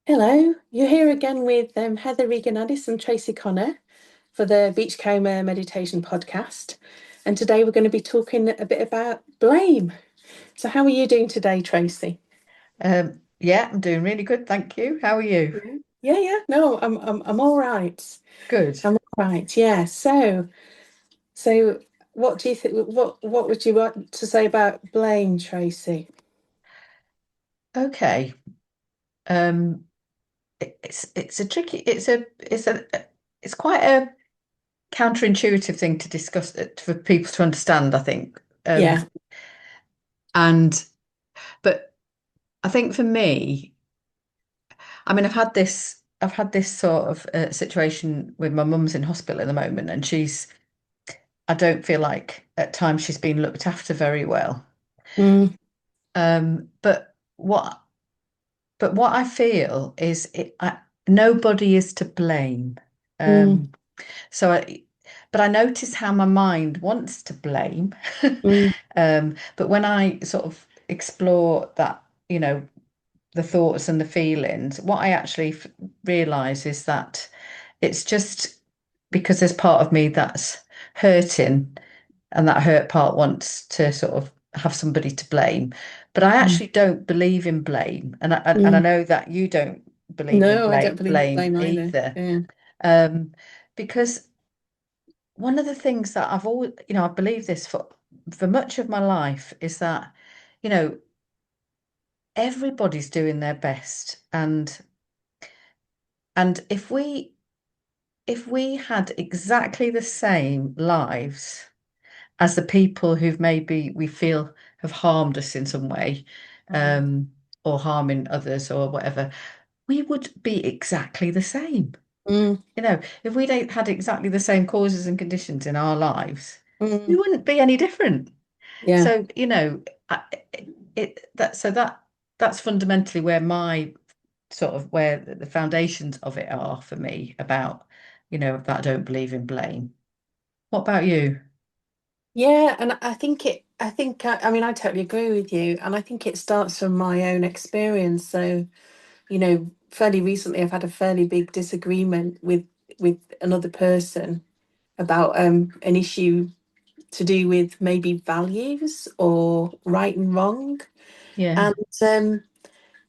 Hello, you're here again with Heather Regan-Addis and Tracy Connor for the Beachcomber Meditation Podcast. And today we're going to be talking a bit about blame. So, how are you doing today, Tracy? Yeah, I'm doing really good, thank you. How are you? Yeah. No, I'm all right. Good. I'm all right. Yeah. So, what do you think? What would you want to say about blame, Tracy? Okay. Um, it's a tricky it's quite a counterintuitive thing to discuss for people to understand, I think. Yeah. And but I think for me, I mean, I've had this sort of situation with my mum's in hospital at the moment, and I don't feel like at times she's been looked after very well. Mm, Um, but what But what I feel is nobody is to blame. mm, Um, so but I notice how my mind wants to blame. mm, But when I sort of explore that, the thoughts and the feelings, what I actually realize is that it's just because there's part of me that's hurting, and that hurt part wants to sort of have somebody to blame. But I mm, actually don't believe in blame, and I mm. know that you don't believe in No, I don't believe in blame blame either. either. Yeah. Um, because one of the things that I've always, I believe this for much of my life is that, you know, everybody's doing their best, and if we had exactly the same lives as the people who've maybe we feel have harmed us in some way, Mm, um, or harming others or whatever, we would be exactly the same. mm, If we don't had exactly the same causes and conditions in our lives, we mm. wouldn't be any different. Yeah. So, I, that's fundamentally where my sort of where the foundations of it are for me about, that I don't believe in blame. What about you? Yeah, and I mean, I totally agree with you. And I think it starts from my own experience. So, fairly recently, I've had a fairly big disagreement with another person about an issue to do with maybe values or right and wrong. Yeah. And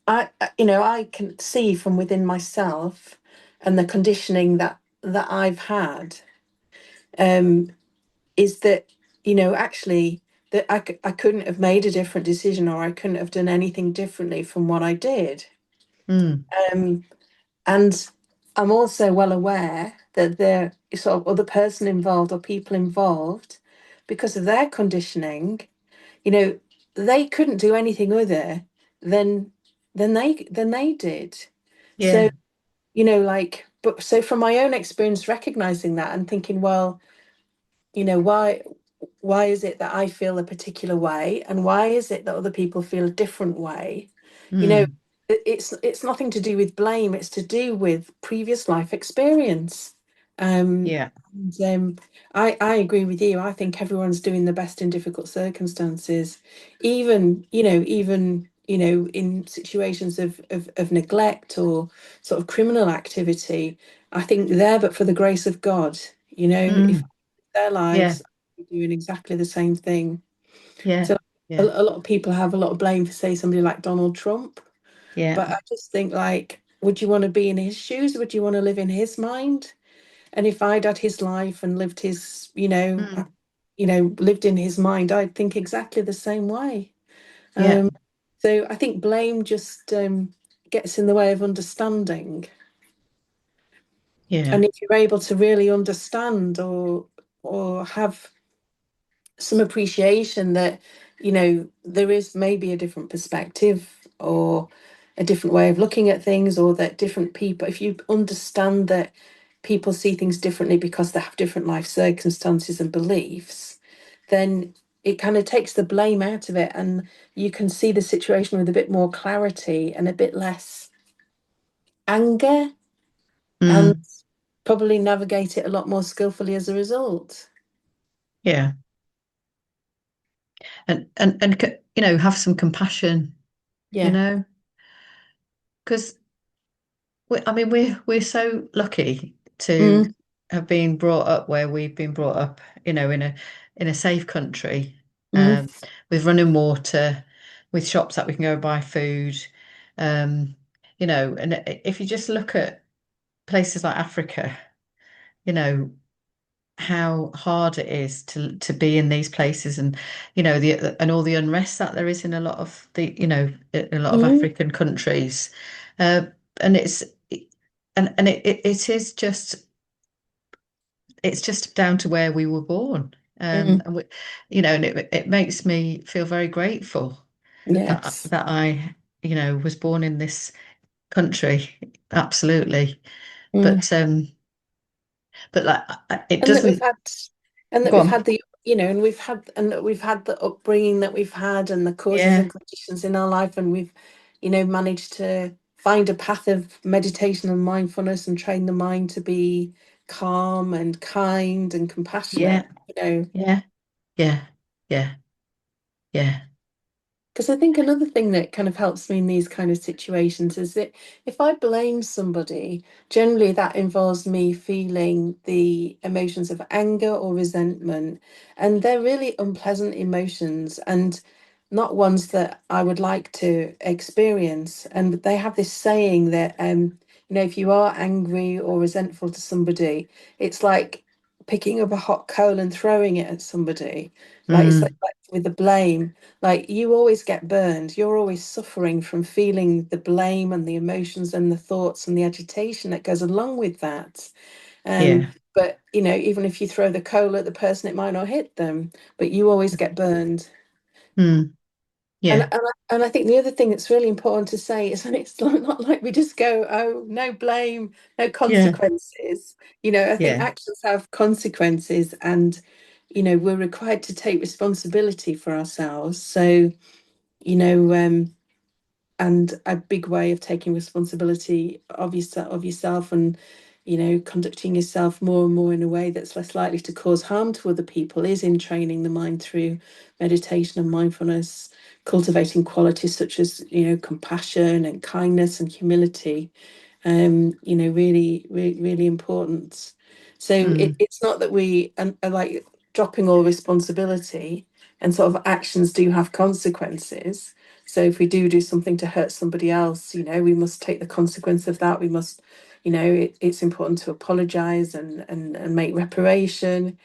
I can see from within myself and the conditioning that I've had. Um, is that actually that I couldn't have made a different decision or I couldn't have done anything differently from what I did. Mm. um, and I'm also well aware that there is sort of other person involved or people involved because of their conditioning. you know they couldn't do anything other than than they did. So Yeah. like, but so from my own experience recognizing that and thinking, well, why is it that I feel a particular way and why is it that other people feel a different way? You know, Mm. it's nothing to do with blame, it's to do with previous life experience. Um, Yeah. and, I agree with you. I think everyone's doing the best in difficult circumstances, even in situations of neglect or sort of criminal activity. I think there, but for the grace of God, if Mm. their Yeah. lives are doing exactly the same thing. Yeah. So a Yeah. lot of people have a lot of blame for, say, somebody like Donald Trump. Yeah. But I just think, like, would you want to be in his shoes? Would you want to live in his mind? And if I'd had his life and lived Mm. lived in his mind, I'd think exactly the same way. Yeah. Um, so I think blame just gets in the way of understanding. Yeah. And if you're able to really understand or have some appreciation that there is maybe a different perspective or a different way of looking at things, or that different people, if you understand that people see things differently because they have different life circumstances and beliefs, then it kind of takes the blame out of it and you can see the situation with a bit more clarity and a bit less anger, and Mm. probably navigate it a lot more skillfully as a result. Yeah. And have some compassion, you Yeah. know, because I mean, we're so lucky to Mm, have been brought up where we've been brought up, in a safe country, mm, with running water, with shops that we can go buy food, um, and if you just look at places like Africa, you know, how hard it is to be in these places, and and all the unrest that there is in a lot of in a lot of mm, African countries, uh, and it is just it's just down to where we were born, mm. and and it makes me feel very grateful Yes. that I was born in this country, absolutely, Mm. but like it And that we've doesn't had and that go we've on. had the and that we've had the upbringing that we've had and the causes Yeah, and conditions in our life, and we've managed to find a path of meditation and mindfulness and train the mind to be calm and kind and yeah, compassionate, yeah, yeah, yeah, yeah. because I think another thing that kind of helps me in these kind of situations is that if I blame somebody, generally that involves me feeling the emotions of anger or resentment. And they're really unpleasant emotions and not ones that I would like to experience. And they have this saying that, if you are angry or resentful to somebody, it's like picking up a hot coal and throwing it at somebody. Like it's Mm, like with the blame, like you always get burned. You're always suffering from feeling the blame and the emotions and the thoughts and the agitation that goes along with that. yeah. But even if you throw the coal at the person, it might not hit them, but you always get burned. Mm, And yeah, and I think the other thing that's really important to say is that it's not like we just go, oh, no blame, no yeah, consequences. I think yeah, actions have consequences, and we're required to take responsibility for ourselves. So, you know, um, and a big way of taking responsibility of yourself and conducting yourself more and more in a way that's less likely to cause harm to other people is in training the mind through meditation and mindfulness, cultivating qualities such as compassion and kindness and humility. Really important. So mm, it's not that we are like dropping all responsibility, and sort of actions do have consequences. So if we do something to hurt somebody else, we must take the consequence of that. We must, it's important to apologize and make reparation,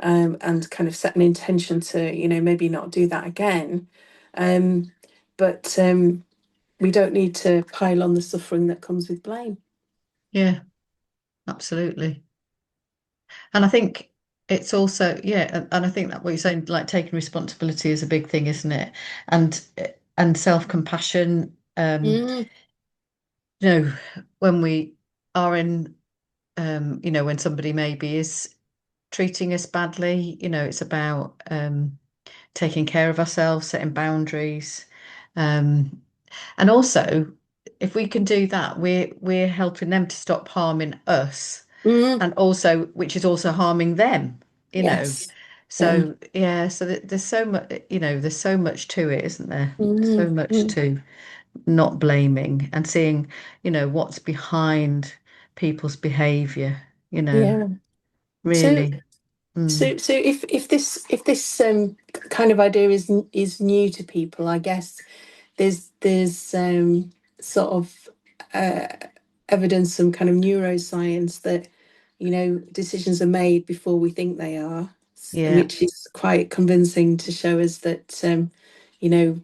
and kind of set an intention to, maybe not do that again. Um, but we don't need to pile on the suffering that comes with blame. yeah, absolutely. And I think it's also, yeah, and I think that what you're saying, like taking responsibility is a big thing, isn't it? And self-compassion, Mm, you know, when we are in, when somebody maybe is treating us badly, it's about taking care of ourselves, setting boundaries. Um, and also, if we can do that, we're helping them to stop harming us, mm, and also, which is also harming them, you know. yes. Yeah. So yeah, so there's so much, there's so much to it, isn't there? So Mm, much mm, to not blaming and seeing, what's behind people's behavior, yeah. So really. Mm, so if this kind of idea is new to people, I guess there's sort of uh, evidence, some kind of neuroscience that decisions are made before we think they are, yeah, which is quite convincing to show us that you know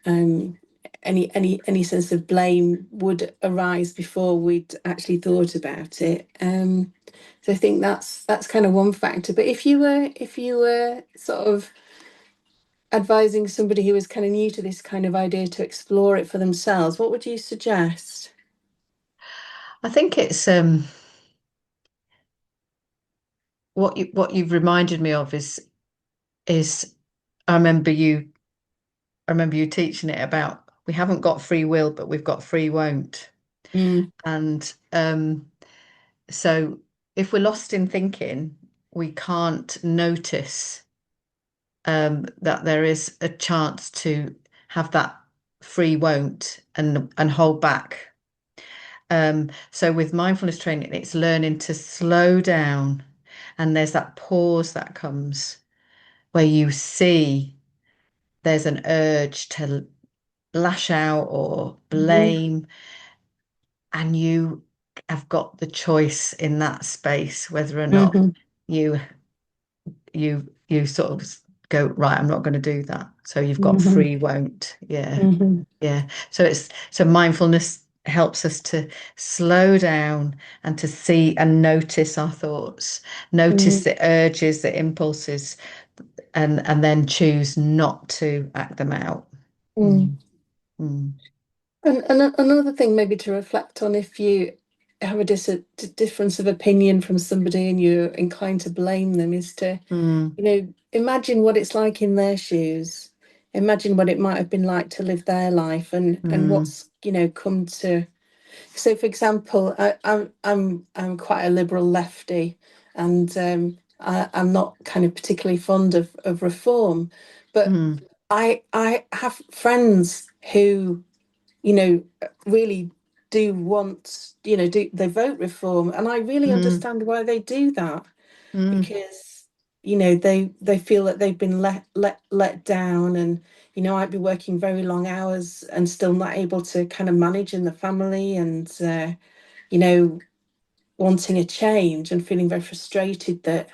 um, any sense of blame would arise before we'd actually thought about it. So I think that's kind of one factor. But if you were sort of advising somebody who was kind of new to this kind of idea to explore it for themselves, what would you suggest? I think it's what you've reminded me of is I remember you I remember you teaching it about we haven't got free will, but we've got free won't. Mm, And so if we're lost in thinking, we can't notice that there is a chance to have that free won't and hold back. So with mindfulness training, it's learning to slow down, and there's that pause that comes where you see there's an urge to lash out or Mhm. blame, and you have got the choice in that space whether or not Mhm. you you sort of go, right, I'm not going to do that. So you've got Mhm. free won't. Yeah. Mhm. Yeah. So mindfulness helps us to slow down and to see and notice our thoughts, notice Mhm. the urges, the impulses, and then choose not to act them out. Mhm. Mm, mm, And another thing maybe to reflect on, if you have a difference of opinion from somebody and you're inclined to blame them, is to, mm, imagine what it's like in their shoes. Imagine what it might have been like to live their life, and mm, what's, come to. So, for example, I'm quite a liberal lefty, and I'm not kind of particularly fond of reform, but mm, I have friends who, really do want, do they vote reform, and I really mm, understand why they do that, mm, because they feel that they've been let down, and I'd be working very long hours and still not able to kind of manage in the family, and you know wanting a change and feeling very frustrated that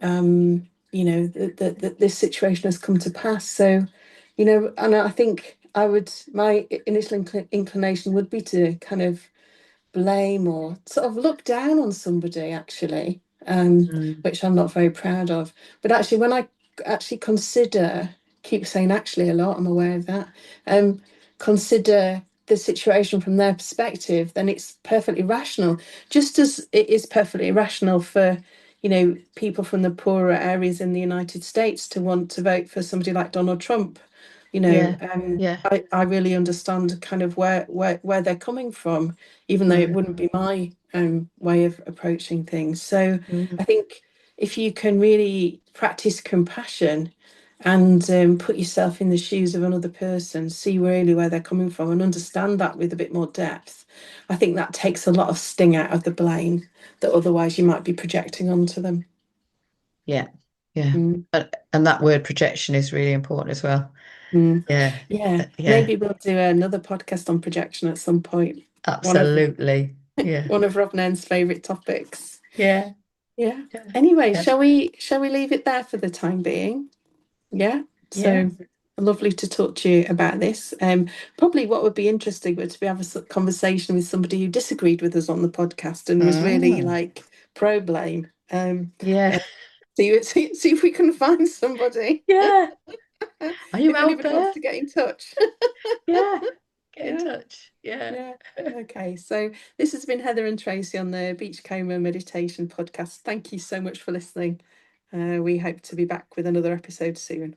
that this situation has come to pass. So, and I think my initial inclination would be to kind of blame or sort of look down on somebody, actually, mm. which I'm not very proud of. But actually, when I actually consider, keep saying actually a lot, I'm aware of that, consider the situation from their perspective, then it's perfectly rational. Just as it is perfectly rational for, people from the poorer areas in the United States to want to vote for somebody like Donald Trump. Yeah. Yeah. I really understand kind of where they're coming from, even though it Mm, wouldn't be my way of approaching things. So mm. I think if you can really practice compassion and put yourself in the shoes of another person, see really where they're coming from and understand that with a bit more depth, I think that takes a lot of sting out of the blame that otherwise you might be projecting onto them. Yeah. Yeah. Mm. And that word projection is really important as well. Mm. Yeah. Yeah, Yeah. maybe we'll do another podcast on projection at some point. One of Absolutely. Yeah. one of Rob Nairn's favourite topics. Yeah. Yeah. Yeah. Anyway, Yeah. shall we leave it there for the time being? Yeah. Yeah. So lovely to talk to you about this. Probably what would be interesting would to be have a conversation with somebody who disagreed with us on the podcast and was really Mm. like pro blame. Yeah. Uh, see if we can find somebody. Yeah. Are you If out anybody wants there? to get in touch. Yeah. Get in Yeah. touch. Yeah. Yeah. Okay. So this has been Heather and Tracy on the Beachcomber Meditation Podcast. Thank you so much for listening. We hope to be back with another episode soon.